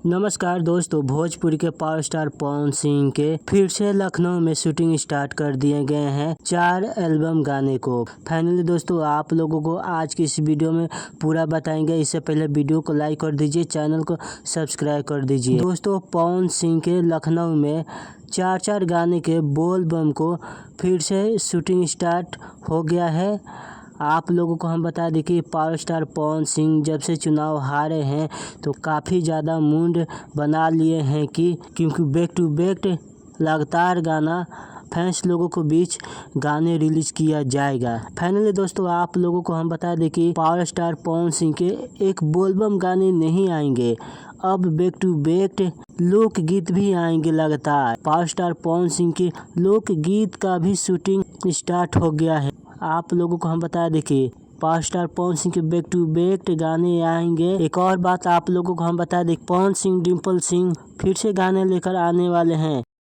नमस्कार दोस्तों, भोजपुरी के पावर स्टार पवन सिंह के फिर से लखनऊ में शूटिंग स्टार्ट कर दिए गए हैं 4 एल्बम गाने को। फाइनली दोस्तों, आप लोगों को आज की इस वीडियो में पूरा बताएंगे। इससे पहले वीडियो को लाइक कर दीजिए, चैनल को सब्सक्राइब कर दीजिए। दोस्तों, पवन सिंह के लखनऊ में 4 गाने के बोल बम को फिर से शूटिंग स्टार्ट हो गया है। आप लोगों को हम बता दें कि पावर स्टार पवन सिंह जब से चुनाव हारे हैं तो काफ़ी ज़्यादा मूड बना लिए हैं क्योंकि बैक टू बैक लगातार गाना फैंस लोगों को बीच गाने रिलीज किया जाएगा। फाइनली दोस्तों, आप लोगों को हम बता दें कि पावर स्टार पवन सिंह के एक बोलबम गाने नहीं आएंगे, अब बैक टू बैक लोकगीत भी आएंगे लगातार। पावर स्टार पवन सिंह के लोकगीत का भी शूटिंग स्टार्ट हो गया है। आप लोगों को हम बता दें कि पावर स्टार पवन सिंह के बैक टू बैक गाने आएंगे। एक और बात आप लोगों को हम बता दें, पवन सिंह डिम्पल सिंह फिर से गाने लेकर आने वाले हैं।